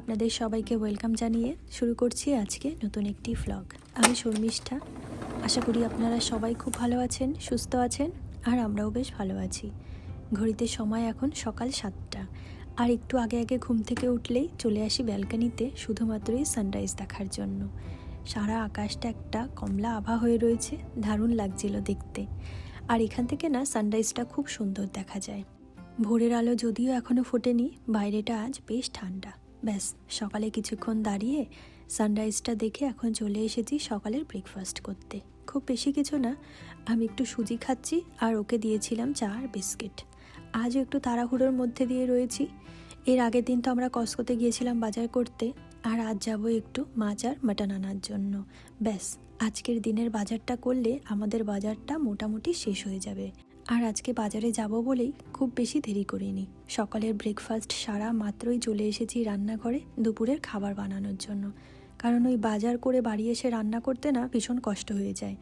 আপনাদের সবাইকে ওয়েলকাম জানিয়ে শুরু করছি আজকে নতুন একটি ভ্লগ। আমি শর্মিষ্ঠা। আশা করি আপনারা সবাই খুব ভালো আছেন, সুস্থ আছেন, আর আমরাও বেশ ভালো আছি। ঘড়িতে সময় এখন সকাল 7টা, আর একটু আগে আগে ঘুম থেকে উঠলেই চলে আসি ব্যালকনিতে শুধুমাত্রই সানরাইজ দেখার জন্য। সারা আকাশটা একটা কমলা আভা হয়ে রয়েছে, দারুণ লাগছিল দেখতে। আর এখান থেকে না সানরাইজটা খুব সুন্দর দেখা যায়। ভোরের আলো যদিও এখনও ফোটেনি, বাইরেটা আজ বেশ ঠান্ডা। ব্যাস সকালে কিছুক্ষণ দাঁড়িয়ে সানরাইজটা দেখে এখন চলে এসেছি সকালের ব্রেকফাস্ট করতে। খুব বেশি কিছু না, আমি একটু সুজি খাচ্ছি আর ওকে দিয়েছিলাম চা আর বিস্কিট। আজও একটু তাড়াহুড়োর মধ্যে দিয়ে রয়েছি। এর আগের দিন তো আমরা কস্কোতে গিয়েছিলাম বাজার করতে, আর আজ যাব একটু মাছ আর মাটন আনার জন্য। ব্যাস আজকের দিনের বাজারটা করলে আমাদের বাজারটা মোটামুটি শেষ হয়ে যাবে। আর আজকে বাজারে যাব বলেই খুব বেশি দেরি করিনি। সকালের ব্রেকফাস্ট সারা মাত্রই চলে এসেছি রান্নাঘরে দুপুরের খাবার বানানোর জন্য। কারণ ওই বাজার করে বাড়ি এসে রান্না করতে না ভীষণ কষ্ট হয়ে যায়,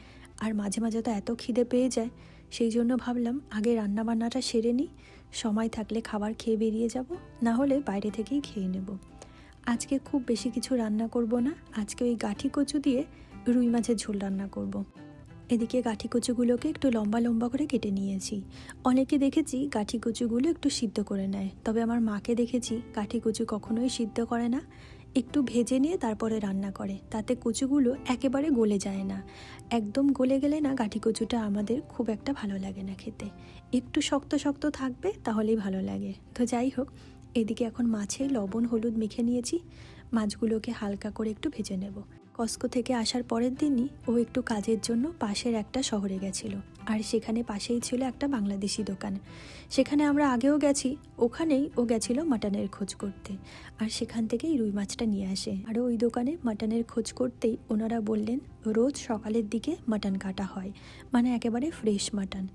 আর মাঝে মাঝে তো এত খিদে পেয়ে যায়। সেই জন্য ভাবলাম আগে রান্না বান্নাটা সেরে নিই, সময় থাকলে খাবার খেয়ে বেরিয়ে যাব, না হলে বাইরে থেকেই খেয়ে নেব। আজকে খুব বেশি কিছু রান্না করব না, আজকে ওই গাঠি কচু দিয়ে রুই মাছের ঝোল রান্না করব। এদিকে গাঠি কচুগুলোকে একটু লম্বা লম্বা করে কেটে নিয়েছি। অনেকে দেখেছি গাঠি কচুগুলো একটু সিদ্ধ করে নেয়, তবে আমার মাকে দেখেছি গাঠি কচু কখনোই সিদ্ধ করে না, একটু ভেজে নিয়ে তারপরে রান্না করে। তাতে কচুগুলো একেবারে গলে যায় না। একদম গলে গেলে না গাঠি কচুটা আমাদের খুব একটা ভালো লাগে না খেতে। একটু শক্ত শক্ত থাকবে তাহলেই ভালো লাগে। তো যাই হোক, এদিকে এখন মাছে লবণ হলুদ মেখে নিয়েছি। মাছগুলোকে হালকা করে একটু ভেজে নেব। কস্কো থেকে আসার পরের দিনই ও একটু কাজের জন্য পাশের একটা শহরে গেছিল, আর সেখানে পাশেই ছিল একটা বাংলাদেশি দোকান। সেখানে আমরা আগেও গেছি, ওখানেই ও গেছিল মাটনের খোঁজ করতে, আর সেখান থেকেই রুই মাছটা নিয়ে আসে। আর ওই দোকানে মাটনের খোঁজ করতেই ওনারা বললেন রোজ সকালের দিকে মাটন কাটা হয়, মানে একেবারে ফ্রেশ মাটন।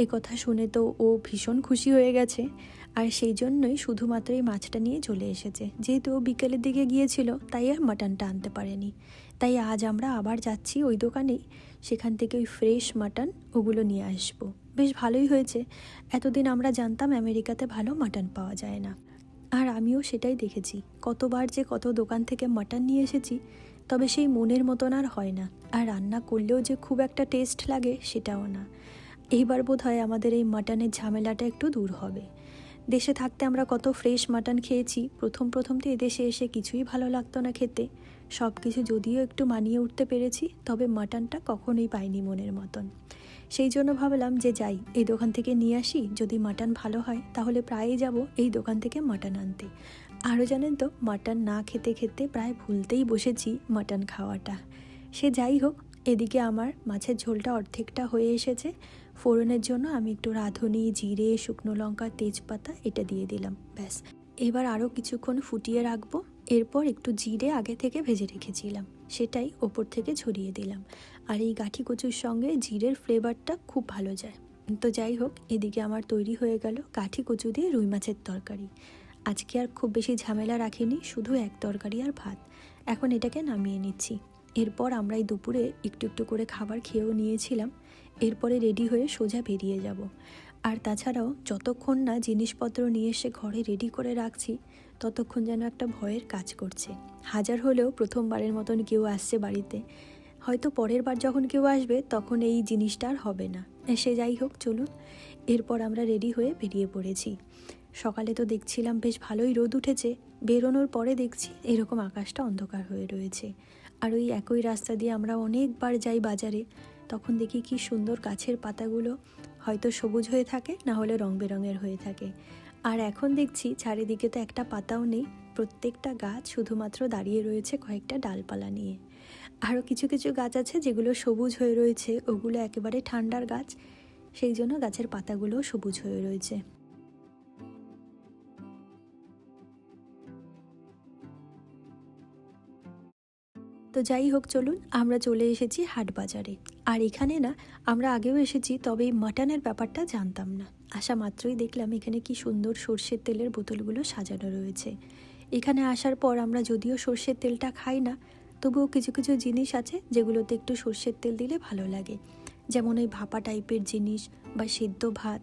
এ কথা শুনে তো ও ভীষণ খুশি হয়ে গেছে, আর সেই জন্যই শুধুমাত্র এই মাছটা নিয়ে চলে এসেছে। যেহেতু ও বিকেলের দিকে গিয়েছিল তাই আর মাটনটা আনতে পারেনি। তাই আজ আমরা আবার যাচ্ছি ওই দোকানেই, সেখান থেকে ওই ফ্রেশ মাটন ওগুলো নিয়ে আসবো। বেশ ভালোই হয়েছে। এতদিন আমরা জানতাম আমেরিকাতে ভালো মাটন পাওয়া যায় না, আর আমিও সেটাই দেখেছি। কতবার যে কত দোকান থেকে মাটন নিয়ে এসেছি, তবে সেই মনের মতন আর হয় না। আর রান্না করলেও যে খুব একটা টেস্ট লাগে সেটাও না। এইবার বোধহয় আমাদের এই মাটনের ঝামেলাটা একটু দূর হবে। দেশে থাকতে আমরা কত ফ্রেশ মাটন খেয়েছি, প্রথম প্রথম তো এদেশে এসে কিছুই ভালো লাগতো না খেতে। সব কিছু যদিও একটু মানিয়ে উঠতে পেরেছি, তবে মাটনটা কখনোই পাইনি মনের মতন। সেই জন্য ভাবলাম যে যাই, এই দোকান থেকে নিয়ে আসি, যদি মাটন ভালো হয় তাহলে প্রায়ই যাব এই দোকান থেকে মাটন আনতে। আরও জানেন তো, মাটন না খেতে খেতে প্রায় ভুলতেই বসেছি মাটন খাওয়াটা। সে যাই হোক, এদিকে আমার মাছের ঝোলটা অর্ধেকটা হয়ে এসেছে। ফোড়নের জন্য আমি একটু রাঁধুনি, জিরে, শুকনো লঙ্কা, তেজপাতা এটা দিয়ে দিলাম। ব্যাস এবার আরও কিছুক্ষণ ফুটিয়ে রাখবো। এরপর একটু জিরে আগে থেকে ভেজে রেখেছিলাম, সেটাই ওপর থেকে ছড়িয়ে দিলাম। আর এই গাঠি কচুর সঙ্গে জিরের ফ্লেভারটা খুব ভালো যায়। তো যাই হোক, এদিকে আমার তৈরি হয়ে গেল গাঠি কচু দিয়ে রুই মাছের তরকারি। আজকে আর খুব বেশি ঝামেলা রাখিনি, শুধু এক তরকারি আর ভাত। এখন এটাকে নামিয়ে নিচ্ছি। এরপর আমরা এই দুপুরে একটু একটু করে খাবার খেয়েও নিয়েছিলাম। এরপরে রেডি হয়ে সোজা বেরিয়ে যাব। আর তাছাড়াও যতক্ষণ না জিনিসপত্র নিয়ে এসে ঘরে রেডি করে রাখছি, ততক্ষণ যেন একটা ভয়ের কাজ করছে। হাজার হলেও প্রথমবারের মতন কেউ আসছে বাড়িতে, হয়তো পরের বার যখন কেউ আসবে তখন এই জিনিসটা আর হবে না। সে যাই হোক, চলুন। এরপর আমরা রেডি হয়ে বেরিয়ে পড়েছি। সকালে তো দেখছিলাম বেশ ভালোই রোদ উঠেছে, বেরোনোর পরে দেখছি এরকম আকাশটা অন্ধকার হয়ে রয়েছে। আর ওই একই রাস্তা দিয়ে আমরা অনেকবার যাই বাজারে, তখন দেখি কি সুন্দর গাছের পাতাগুলো হয়তো সবুজ হয়ে থাকে, না হলে রং বেরঙের হয়ে থাকে। আর এখন দেখছি চারিদিকে তো একটা পাতাও নেই, প্রত্যেকটা গাছ শুধুমাত্র দাঁড়িয়ে রয়েছে কয়েকটা ডালপালা নিয়ে। আরও কিছু কিছু গাছ আছে যেগুলো সবুজ হয়ে রয়েছে, ওগুলো একেবারে ঠান্ডার গাছ, সেই জন্য গাছের পাতাগুলোও সবুজ হয়ে রয়েছে। তো যাই হোক, চলুন আমরা চলে এসেছি হাট বাজারে। আর এখানে না আমরা আগেও এসেছি, তবে এই মাটনের ব্যাপারটা জানতাম না। আসা মাত্রই দেখলাম এখানে কি সুন্দর সর্ষের তেলের বোতলগুলো সাজানো রয়েছে। এখানে আসার পর আমরা যদিও সর্ষের তেলটা খাই না, তবুও কিছু কিছু জিনিস আছে যেগুলোতে একটু সর্ষের তেল দিলে ভালো লাগে। যেমন এই ভাপা টাইপের জিনিস বা সিদ্ধ ভাত,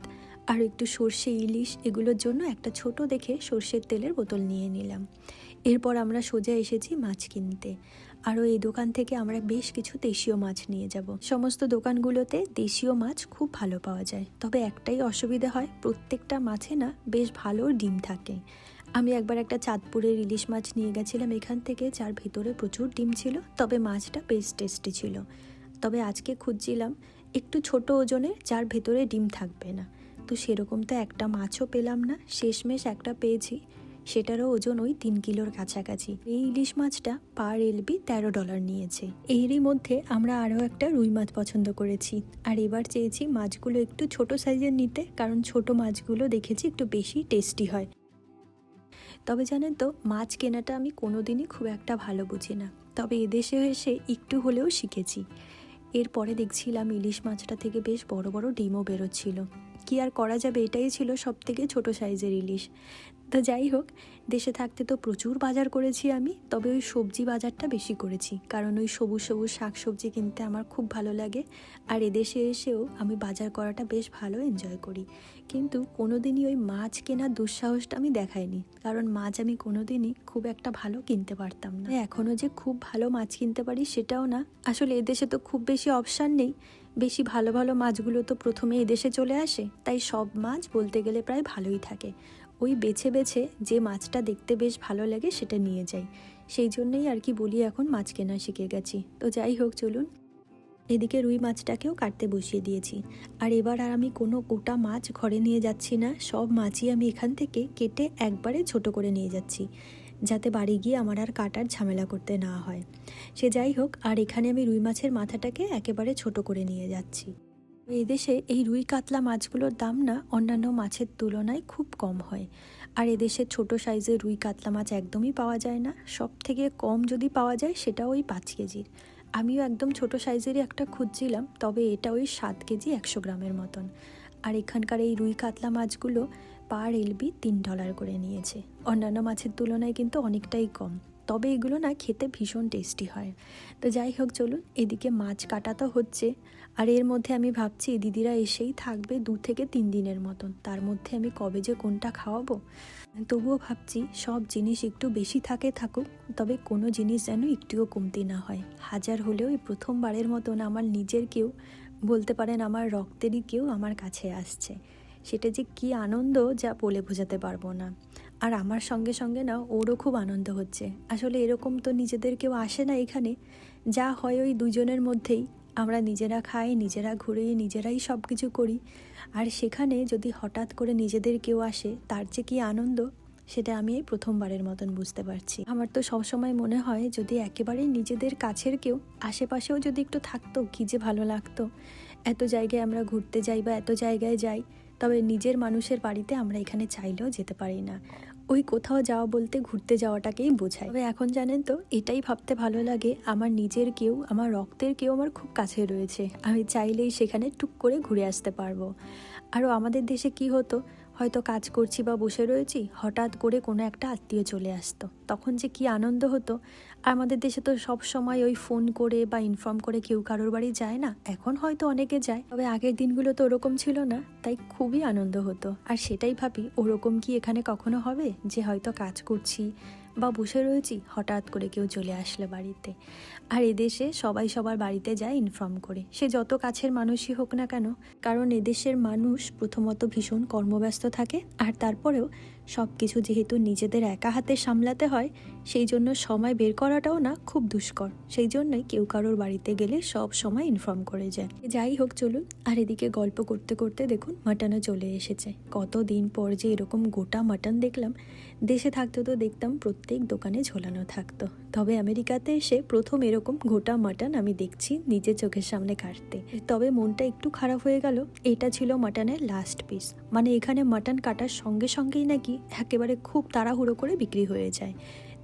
আর একটু সর্ষে ইলিশ, এগুলোর জন্য একটা ছোট দেখে সর্ষের তেলের বোতল নিয়ে নিলাম। এরপর আমরা সোজা এসেছি মাছ কিনতে। আরও এই দোকান থেকে আমরা বেশ কিছু দেশীয় মাছ নিয়ে যাব। সমস্ত দোকানগুলোতে দেশীয় মাছ খুব ভালো পাওয়া যায়, তবে একটাই অসুবিধা হয়, প্রত্যেকটা মাছে না বেশ ভালো ডিম থাকে। আমি একবার একটা চাঁদপুরের ইলিশ মাছ নিয়ে গেছিলাম এখান থেকে, যার ভেতরে প্রচুর ডিম ছিল, তবে মাছটা বেশ টেস্টি ছিল। তবে আজকে খুঁজছিলাম একটু ছোট ওজনের, যার ভেতরে ডিম থাকবে না। তো সেরকম তো একটা মাছও পেলাম না, শেষমেশ একটা পেয়েছি, সেটারও ওজন ওই 3 কিলোর কাছাকাছি। এই ইলিশ মাছটা পার এলবি $13 নিয়েছে। এরই মধ্যে আমরা আরও একটা রুই মাছ পছন্দ করেছি, আর এবার চেয়েছি মাছগুলো একটু ছোট সাইজের নিতে, কারণ ছোট মাছগুলো দেখেছি একটু বেশি টেস্টি হয়। তবে জানেন তো, মাছ কেনাটা আমি কোনোদিনই খুব একটা ভালো বুঝি না, তবে এদেশে এসে একটু হলেও শিখেছি। এরপরে দেখছিলাম ইলিশ মাছটা থেকে বেশ বড় বড় ডিমও বেরোচ্ছিল। কি আর করা যাবে, এটাই ছিল সব থেকে ছোটো সাইজের ইলিশ। তো যাই হোক, দেশে থাকতে তো প্রচুর বাজার করেছি আমি, তবে ওই সবজি বাজারটা বেশি করেছি, কারণ ওই সবুজ সবুজ শাক সবজি কিনতে আমার খুব ভালো লাগে। আর এদেশে এসেও আমি বাজার করাটা বেশ ভালো এনজয় করি, কিন্তু কোনোদিনই ওই মাছ কেনার দুঃসাহসটা আমি দেখাইনি, কারণ মাছ আমি কোনোদিনই খুব একটা ভালো কিনতে পারতাম না। এখনও যে খুব ভালো মাছ কিনতে পারি সেটাও না, আসলে এদেশে তো খুব বেশি অপশান নেই। বেশি ভালো ভালো মাছগুলো তো প্রথমে এদেশে চলে আসে, তাই সব মাছ বলতে গেলে প্রায় ভালোই থাকে। ওই বেছে বেছে যে মাছটা দেখতে বেশ ভালো লাগে সেটা নিয়ে যাই, সেই জন্যই আর কি বলি এখন মাছ কেনা শিখে গেছি। তো যাই হোক, চলুন। এদিকে রুই মাছটাকেও কাটতে বসিয়ে দিয়েছি, আর এবার আর আমি কোনো গোটা মাছ ঘরে নিয়ে যাচ্ছি না, সব মাছই আমি এখান থেকে কেটে একবারে ছোট করে নিয়ে যাচ্ছি, যাতে বাড়ি গিয়ে আমার আর কাটার ঝামেলা করতে না হয়। সে যাই হোক, আর এখানে আমি রুই মাছের মাথাটাকে একেবারে ছোট করে নিয়ে যাচ্ছি। এদেশে এই রুই কাতলা মাছগুলোর দাম না অন্যান্য মাছের তুলনায় খুব কম হয়, আর এদেশে ছোট সাইজের রুই কাতলা মাছ একদমই পাওয়া যায় না। সব থেকে কম যদি পাওয়া যায় সেটা ওই 5 কেজির। আমিও একদম ছোট সাইজেরই একটা খুঁজছিলাম, তবে এটা ওই 7 কেজি 100 গ্রামের মতন। আর এখানকার এই রুই কাতলা মাছগুলো পার এলবি $3 করে নিয়েছে। অন্যান্য মাছের তুলনায় কিন্তু অনেকটাই কম, তবে এগুলো না খেতে ভীষণ টেস্টি হয়। তো যাই হোক, চলুন। এদিকে মাছ কাটা তো হচ্ছে, আর এর মধ্যে আমি ভাবছি দিদিরা এসেই থাকবে 2 থেকে 3 দিনের মতন, তার মধ্যে আমি কবে যে কোনটা খাওয়াবো। তবুও ভাবছি সব জিনিস একটু বেশি থাকুক, তবে কোনো জিনিস যেন একটুও কমতি না হয়। হাজার হলেও এই প্রথমবারের মতন আমার নিজের কেউ, বলতে পারেন আমার রক্তেরই কেউ আমার কাছে আসছে, সেটা যে কি আনন্দ যা বলে বোঝাতে পারবো না। আর আমার সঙ্গে সঙ্গে না ওরও খুব আনন্দ হচ্ছে। আসলে এরকম তো নিজেদের কেউ আসে না এখানে, যা হয় ওই দুজনের মধ্যেই। আমরা নিজেরা খাই, নিজেরা ঘুরি, নিজেরাই সব কিছু করি, আর সেখানে যদি হঠাৎ করে নিজেদের কেউ আসে, তার যে কি আনন্দ সেটা আমি এই প্রথমবারের মতন বুঝতে পারছি। আমার তো সবসময় মনে হয় যদি একেবারেই নিজেদের কাছের কেউ আশেপাশেও যদি একটু থাকতো, কী যে ভালো লাগতো। এত জায়গায় আমরা ঘুরতে যাই বা এত জায়গায় যাই, তবে নিজের মানুষের বাড়িতে আমরা এখানে চাইলেও যেতে পারি না। ওই কোথাও যাওয়া বলতে ঘুরতে যাওয়াটাকেই বোঝায়। তবে এখন জানেন তো, এটাই ভাবতে ভালো লাগে, আমার নিজের কেউ, আমার রক্তের কেউ আমার খুব কাছে রয়েছে, আমি চাইলেই সেখানে টুক করে ঘুরে আসতে পারবো। আরও আমাদের দেশে কি হতো, হয়তো কাজ করছি বা বসে রয়েছি, হঠাৎ করে কোনো একটা আত্মীয় চলে আসতো, তখন যে কি আনন্দ হতো। আর আমাদের দেশে তো সব সময় ওই ফোন করে বা ইনফর্ম করে কেউ কারোর বাড়ি যায় না, এখন হয়তো অনেকে যায়, তবে আগের দিনগুলো তো ওরকম ছিল না, তাই খুবই আনন্দ হতো। আর সেটাই ভাবি, ওরকম কি এখানে কখনো হবে যে হয়তো কাজ করছি বা বসে রয়েছি, হঠাৎ করে কেউ চলে আসলে বাড়িতে। আর এদেশে সবাই সবার বাড়িতে যায় ইনফর্ম করে, সে যত কাছের মানুষই হোক না কেন, কারণ এদেশের মানুষ প্রথমত ভীষণ কর্মব্যস্ত থাকে, আর তারপরেও সব কিছু যেহেতু নিজেদের একা হাতে সামলাতে হয়, সেই জন্য সময় বের করাটাও না খুব দুষ্কর। সেই জন্যই কেউ কারোর বাড়িতে গেলে সব সময় ইনফর্ম করে যায়। যাই হোক, চলুন। আর এদিকে গল্প করতে করতে দেখুন মাটনও চলে এসেছে। কতদিন পর যে এরকম গোটা মাটন দেখলাম। দেশে থাকতে তো দেখতাম প্রত্যেক দোকানে ঝোলানো থাকতো, তবে আমেরিকাতে এসে প্রথম এরকম গোটা মাটন আমি দেখছি নিজের চোখের সামনে কাটতে। তবে মনটা একটু খারাপ হয়ে গেল, এটা ছিল মাটনের লাস্ট পিস। মানে এখানে মাটন কাটার সঙ্গে সঙ্গেই নাকি একেবারে খুব তাড়াহুড়ো করে বিক্রি হয়ে যায়,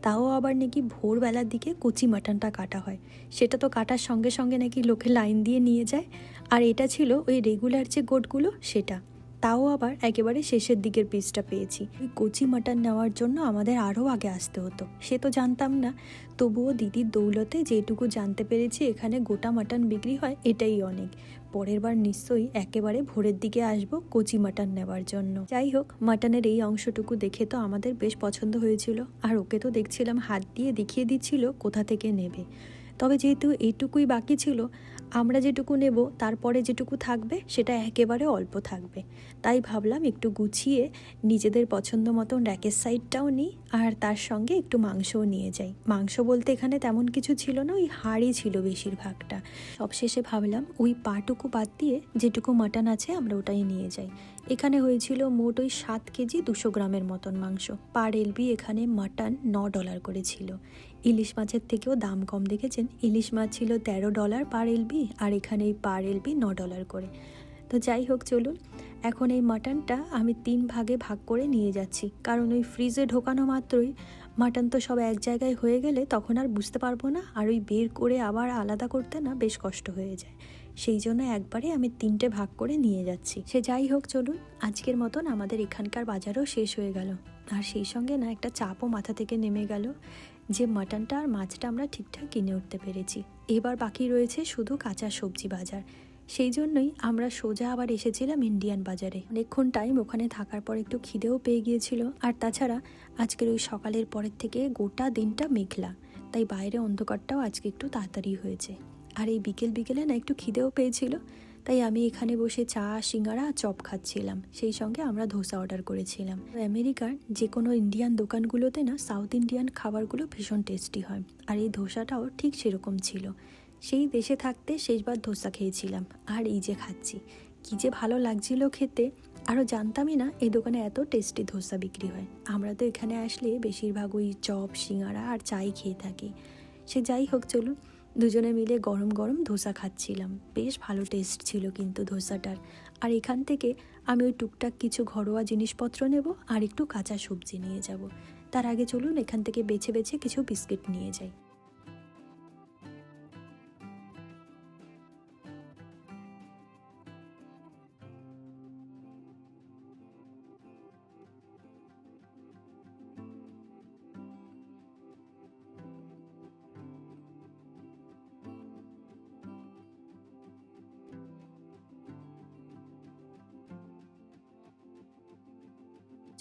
তাও আবার নাকি ভোরবেলার দিকে কচি মাটনটা কাটা হয়, সেটা তো কাটার সঙ্গে সঙ্গে নাকি লোকে লাইন দিয়ে নিয়ে যায়। আর এটা ছিল ওই রেগুলার যে গোটগুলো সেটা, তাও আবার একেবারে শেষের দিকের পিসটা পেয়েছি। ওই কচি মাটন নেওয়ার জন্য আমাদের আরও আগে আসতে হতো, সে তো জানতাম না। তবুও দিদির দৌলতে যেটুকু জানতে পেরেছি এখানে গোটা মাটন বিক্রি হয়, এটাই অনেক। পরের বার নিশ্চয়ই একেবারে ভোরের দিকে আসবো কচি মাটন নেওয়ার জন্য। যাই হোক, মাটনের এই অংশটুকু দেখে তো আমাদের বেশ পছন্দ হয়েছিল, আর ওকে তো দেখছিলাম হাত দিয়ে দেখিয়ে দিচ্ছিল কোথা থেকে নেবে। তবে যেহেতু এইটুকুই বাকি ছিল, আমরা যেটুকু নেব তারপরে যেটুকু থাকবে সেটা একেবারে অল্প থাকবে। তাই ভাবলাম একটু গুছিয়ে নিজেদের পছন্দ মতন র্যাকের সাইডটাও নিই, আর তার সঙ্গে একটু মাংসও নিয়ে যাই। মাংস বলতে এখানে তেমন কিছু ছিল না, ওই হাড়ই ছিল বেশিরভাগটা। সবশেষে ভাবলাম ওই পাটুকু বাদ দিয়ে যেটুকু মাটন আছে আমরা ওটাই নিয়ে যাই। এখানে হয়েছিল মোট ওই 7 কেজি 200 গ্রামের মতন মাংস। পার এলবি এখানে মাটন $9 করে ছিল। ইলিশ মাছের থেকেও দাম কম, দেখেছেন? ইলিশ মাছ ছিল $13 পার এলবি, আর এখানে এই পার এলবি $9 করে। তো যাই হোক, চলুন এখন এই মাটনটা আমি 3 ভাগে ভাগ করে নিয়ে যাচ্ছি, কারণ ওই ফ্রিজে ঢোকানো মাত্রই মাটন তো সব এক জায়গায় হয়ে গেলে তখন আর বুঝতে পারবো না, আর ওই বের করে আবার আলাদা করতে না বেশ কষ্ট হয়ে যায়। সেই জন্য একবারে আমি 3টে ভাগ করে নিয়ে যাচ্ছি। সে যাই হোক, চলুন আজকের মতন আমাদের এখানকার বাজারও শেষ হয়ে গেল, আর সেই সঙ্গে না একটা চাপও মাথা থেকে নেমে গেল যে মাটনটা আর মাছটা আমরা ঠিকঠাক কিনে উঠতে পেরেছি। এবার বাকি রয়েছে শুধু কাঁচা সবজি বাজার। সেই জন্যই আমরা সোজা আবার এসেছিলাম ইন্ডিয়ান বাজারে। অনেকক্ষণ টাইম ওখানে থাকার পর একটু খিদেও পেয়ে গিয়েছিল, আর তাছাড়া আজকের ওই সকালের পরের থেকে গোটা দিনটা মেঘলা, তাই বাইরে অন্ধকারটাও আজকে একটু তাড়াতাড়ি হয়েছে। আর এই বিকেল বিকেলে না একটু খিদেও পেয়েছিল, তাই আমি এখানে বসে চা, সিঙ্গারা, চপ খাচ্ছিলাম। সেই সঙ্গে আমরা ধোসা অর্ডার করেছিলাম। আমেরিকার যে কোনো ইন্ডিয়ান দোকানগুলোতে না সাউথ ইন্ডিয়ান খাবারগুলো ভীষণ টেস্টি হয়, আর এই ধোসাটাও ঠিক সেরকম ছিল। সেই দেশে থাকতে শেষবার ধোসা খেয়েছিলাম, আর এই যে খাচ্ছি, কী যে ভালো লাগছিল খেতে। আরও জানতামই না এই দোকানে এত টেস্টি ধোসা বিক্রি হয়। আমরা তো এখানে আসলে বেশিরভাগ ওই চপ, সিঙ্গারা আর চাই খেয়ে থাকি। সে যাই হোক, চলুন দুজনে মিলে গরম গরম ধোসা খাচ্ছিলাম। বেশ ভালো টেস্ট ছিল কিন্তু ধোসাটার। আর এখান থেকে আমি ওই টুকটাক কিছু ঘরোয়া জিনিসপত্র নেব, আর একটু কাঁচা সবজি নিয়ে যাব। তার আগে চলুন এখান থেকে বেছে বেছে কিছু বিস্কিট নিয়ে যাই।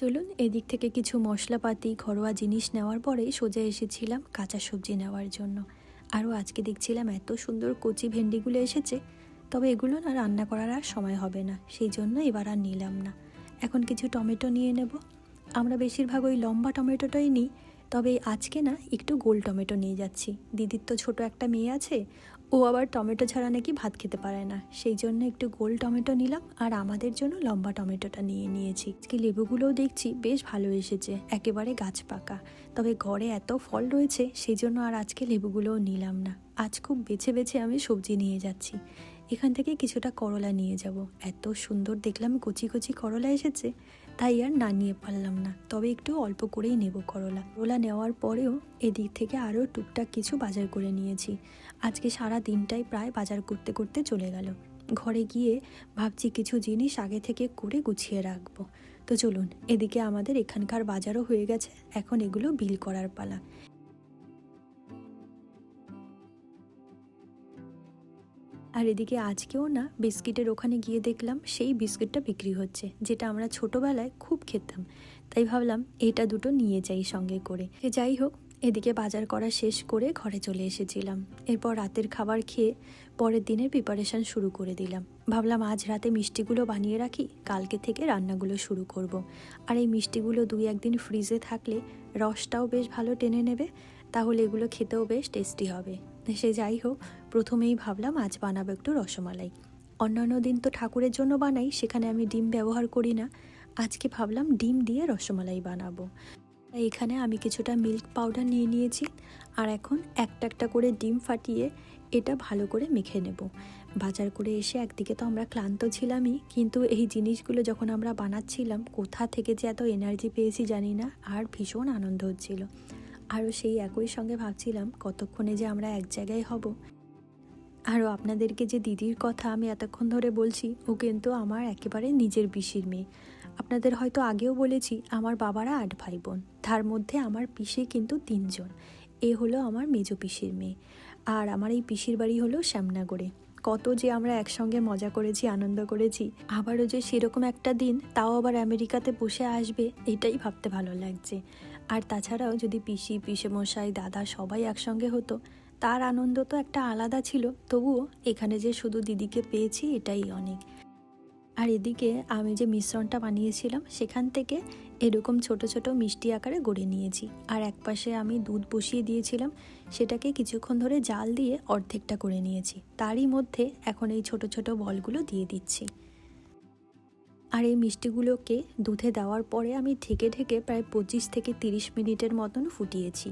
চলুন এদিক থেকে কিছু মশলাপাতি, ঘরোয়া জিনিস নেওয়ার পরে সোজা এসেছিলাম কাঁচা সবজি নেওয়ার জন্য। আরও আজকে দেখছিলাম এত সুন্দর কচি ভেন্ডিগুলো এসেছে, তবে এগুলো না রান্না করার আর সময় হবে না, সেই জন্য এবার আর নিলাম না। এখন কিছু টমেটো নিয়ে নেব। আমরা বেশিরভাগ ওই লম্বা টমেটোটাই নিই, তবে আজকে না একটু গোল টমেটো নিয়ে যাচ্ছি। দিদির তো ছোট একটা মেয়ে আছে, ও আবার টমেটো ছাড়া নাকি ভাত খেতে পারে না, সেই জন্য একটু গোল টমেটো নিলাম, আর আমাদের জন্য লম্বা টমেটোটা নিয়ে নিয়েছি। আজকে লেবুগুলোও দেখছি বেশ ভালো এসেছে, একেবারে গাছ পাকা। তবে ঘরে এত ফল রয়েছে, সেই জন্য আর আজকে লেবুগুলোও নিলাম না। আজ খুব বেছে বেছে আমি সবজি নিয়ে যাচ্ছি। এখান থেকে কিছুটা করলা নিয়ে যাব। এত সুন্দর দেখলাম কচি কচি করলা এসেছে, তাই আর না নিয়ে পারলাম না, তবে একটু অল্প করেই নেব করলা নেওয়ার পরেও এদিক থেকে আরও টুকটাক কিছু বাজার করে নিয়েছি। আজকে সারা দিনটাই প্রায় বাজার করতে করতে চলে গেল। ঘরে গিয়ে ভাবছি কিছু জিনিস আগে থেকে করে গুছিয়ে রাখবো। তো চলুন, এদিকে আমাদের এখানকার বাজারও হয়ে গেছে, এখন এগুলো বিল করার পালা। আর এদিকে আজকেও না বিস্কিটের ওখানে গিয়ে দেখলাম সেই বিস্কিটটা বিক্রি হচ্ছে, যেটা আমরা ছোটোবেলায় খুব খেতাম। তাই ভাবলাম এটা দুটো নিয়ে যাই সঙ্গে করে। যাই হোক, এদিকে বাজার করা শেষ করে ঘরে চলে এসেছিলাম। এরপর রাতের খাবার খেয়ে পরের দিনের প্রিপারেশান শুরু করে দিলাম। ভাবলাম আজ রাতে মিষ্টিগুলো বানিয়ে রাখি, কালকে থেকে রান্নাগুলো শুরু করব। আর এই মিষ্টিগুলো 2-1 দিন ফ্রিজে থাকলে রসটাও বেশ ভালো টেনে নেবে, তাহলে এগুলো খেতেও বেশ টেস্টি হবে। সে যাই হোক, প্রথমেই ভাবলাম আজ বানাবো একটু রসমালাই। অন্যান্য দিন তো ঠাকুরের জন্য বানাই, সেখানে আমি ডিম ব্যবহার করি না। আজকে ভাবলাম ডিম দিয়ে রসমালাই বানাবো। তাই এখানে আমি কিছুটা মিল্ক পাউডার নিয়ে নিয়েছি, আর এখন একটা একটা করে ডিম ফাটিয়ে এটা ভালো করে মেখে নেব। বাজার করে এসে একদিকে তো আমরা ক্লান্ত ছিলামই, কিন্তু এই জিনিসগুলো যখন আমরা বানাচ্ছিলাম কোথা থেকে যে এত এনার্জি পেয়েছি জানি না, আর ভীষণ আনন্দ হচ্ছিল। আরও সেই একই সঙ্গে ভাবছিলাম কতক্ষণে যে আমরা এক জায়গায় হব। আরও আপনাদেরকে যে দিদির কথা আমি এতক্ষণ ধরে বলছি, ও কিন্তু আমার একেবারে নিজের পিসির মেয়ে। আপনাদের হয়তো আগেও বলেছি আমার বাবারা 8 ভাই বোন, তার মধ্যে আমার পিসি কিন্তু 3 জন। এ হলো আমার মেজো পিসির মেয়ে। আর আমার এই পিসির বাড়ি হলো শ্যামনগরে। কত যে আমরা একসঙ্গে মজা করেছি, আনন্দ করেছি। আবারও যে সেরকম একটা দিন, তাও আবার আমেরিকাতে বসে আসবে, এটাই ভাবতে ভালো লাগছে। আর তাছাড়াও যদি পিসি, পিসেমশাই, দাদা সবাই একসঙ্গে হতো, তার আনন্দ তো একটা আলাদা ছিল। তবুও এখানে যে শুধু দিদিকে পেয়েছি, এটাই অনেক। আর এদিকে আমি যে মিশ্রণটা বানিয়েছিলাম, সেখান থেকে এরকম ছোট ছোট মিষ্টি আকারে গড়ে নিয়েছি। আর একপাশে আমি দুধ বসিয়ে দিয়েছিলাম, সেটাকে কিছুক্ষণ ধরে জাল দিয়ে অর্ধেকটা করে নিয়েছি। তারই মধ্যে এখন এই ছোট ছোট বলগুলো দিয়ে দিচ্ছি। আর এই মিষ্টিগুলোকে দুধে দেওয়ার পরে আমি ঢেকে ঢেকে প্রায় 25 থেকে 30 মিনিটের মতন ফুটিয়েছি।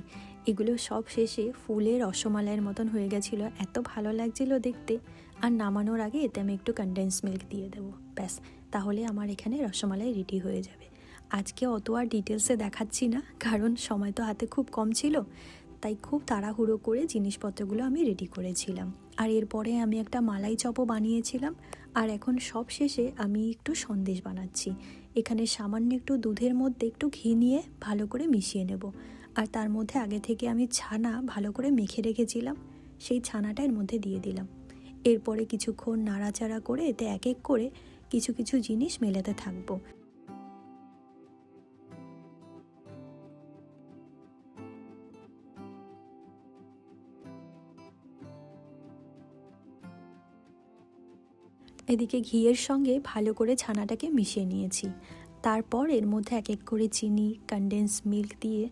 এগুলো সব শেষে ফুলের রসমালাইয়ের মতন হয়ে গেছিলো, এত ভালো লাগছিল দেখতে। আর নামানোর আগে এতে আমি একটু কনডেন্স মিল্ক দিয়ে দেবো, ব্যাস, তাহলে আমার এখানে রসমালাই রেডি হয়ে যাবে। আজকে অত আর ডিটেলসে দেখাচ্ছি না, কারণ সময় তো হাতে খুব কম ছিল, তাই খুব তাড়াহুড়ো করে জিনিসপত্রগুলো আমি রেডি করেছিলাম। আর এরপরে আমি একটা মালাই চপও বানিয়েছিলাম। আর এখন সব শেষে আমি একটু সন্দেশ বানাচ্ছি। এখানে সামান্য একটু দুধের মধ্যে একটু ঘি নিয়ে ভালো করে মিশিয়ে নেব। আর তার মধ্যে আগে থেকে আমি ছানা ভালো করে মেখে রেখেছিলাম, সেই ছানাটা এর মধ্যে দিয়ে দিলাম। এরপরে কিছুক্ষণ নাড়াচাড়া করে এতে এক এক করে কিছু কিছু জিনিস মেলাতে থাকবো। এদিকে ঘিয়ের সঙ্গে ভালো করে ছানাটাকে মিশিয়ে নিয়েছি। তারপর এর মধ্যে এক এক করে চিনি, কনডেন্স মিল্ক দিয়ে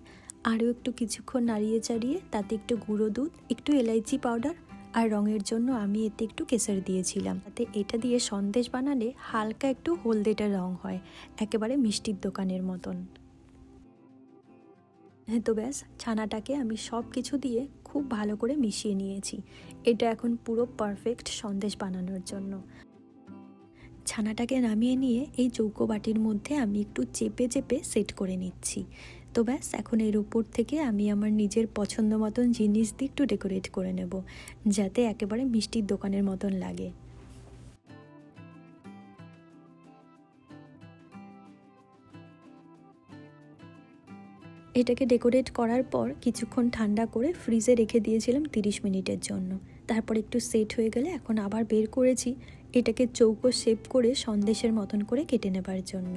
আরও একটু কিছুক্ষণ নাড়িয়ে চাড়িয়ে তাতে একটু গুঁড়ো দুধ, একটু এলাইচি পাউডার আর রঙের জন্য আমি এতে একটু কেশর দিয়েছিলাম। তাতে এটা দিয়ে সন্দেশ বানালে হালকা একটু হলদেটে রঙ হয়, একেবারে মিষ্টির দোকানের মতন। হ্যাঁ, তো ব্যাস, ছানাটাকে আমি সব কিছু দিয়ে খুব ভালো করে মিশিয়ে নিয়েছি। এটা এখন পুরো পারফেক্ট সন্দেশ বানানোর জন্য। ছানাটাকে নামিয়ে নিয়ে এই চৌকো বাটির মধ্যে আমি একটু চেপে চেপে সেট করে নিচ্ছি। তো ব্যাস, এখন এর উপর থেকে আমি আমার নিজের পছন্দ মতন জিনিস দিয়ে একটু ডেকোরেট করে নেব, যাতে একেবারে মিষ্টির দোকানের মতন লাগে। এটাকে ডেকোরেট করার পর কিছুক্ষণ ঠান্ডা করে ফ্রিজে রেখে দিয়েছিলাম 30 মিনিটের জন্য। তারপর একটু সেট হয়ে গেলে এখন আবার বের করেছি এটাকে চৌকো শেপ করে সন্দেশের মতন করে কেটে নেবার জন্য।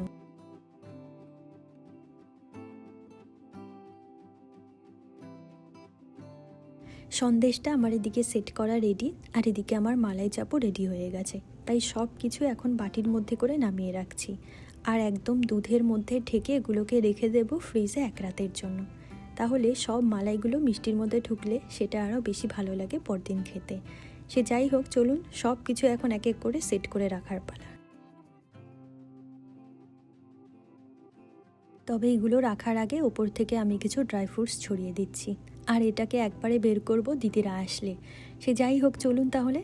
সন্দেশটা আমার এদিকে সেট করা রেডি, আর এদিকে আমার মালাই চাপও রেডি হয়ে গেছে। তাই সব কিছু এখন বাটির মধ্যে করে নামিয়ে রাখছি। আর একদম দুধের মধ্যে ঢেকে এগুলোকে রেখে দেব ফ্রিজে 1 রাতের জন্য। তাহলে সব মালাইগুলো মিষ্টির মধ্যে ঢুকলে সেটা আরও বেশি ভালো লাগে পরদিন খেতে। সে যাই হোক, চলুন সব কিছু এখন এক এক করে সেট করে রাখার পালা। তবে এগুলো রাখার আগে ওপর থেকে আমি কিছু ড্রাই ফ্রুটস ছড়িয়ে দিচ্ছি। আর এটাকে একবারে বের করব দিদিরা আসলে। সে যাই হোক, চলুন তাহলে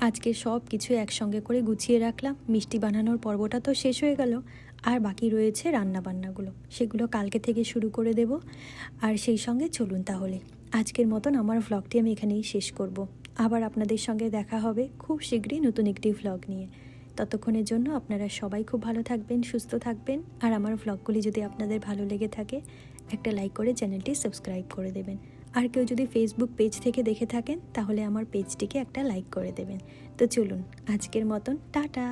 আজকে সব কিছু একসঙ্গে করে গুছিয়ে রাখলাম। মিষ্টি বানানোর পর্বটা তো শেষ হয়ে গেল, আর বাকি রয়েছে রান্নাবান্নাগুলো, সেগুলো কালকে থেকে শুরু করে দেব। আর সেই সঙ্গে চলুন তাহলে আজকের মতন আমার ভ্লগটি আমি এখানেই শেষ করব। আবার আপনাদের সঙ্গে দেখা হবে খুব শীঘ্রই নতুন একটি ভ্লগ নিয়ে। ততক্ষণের জন্য আপনারা সবাই খুব ভালো থাকবেন, সুস্থ থাকবেন। আর আমার ভ্লগগুলি যদি আপনাদের ভালো লেগে থাকে, একটা লাইক করে চ্যানেলটি সাবস্ক্রাইব করে দেবেন। আর কেউ যদি ফেসবুক পেজ থেকে দেখে থাকেন, তাহলে আমার পেজটিকে একটা লাইক করে দেবেন। তো চলুন আজকের মতন টাটা।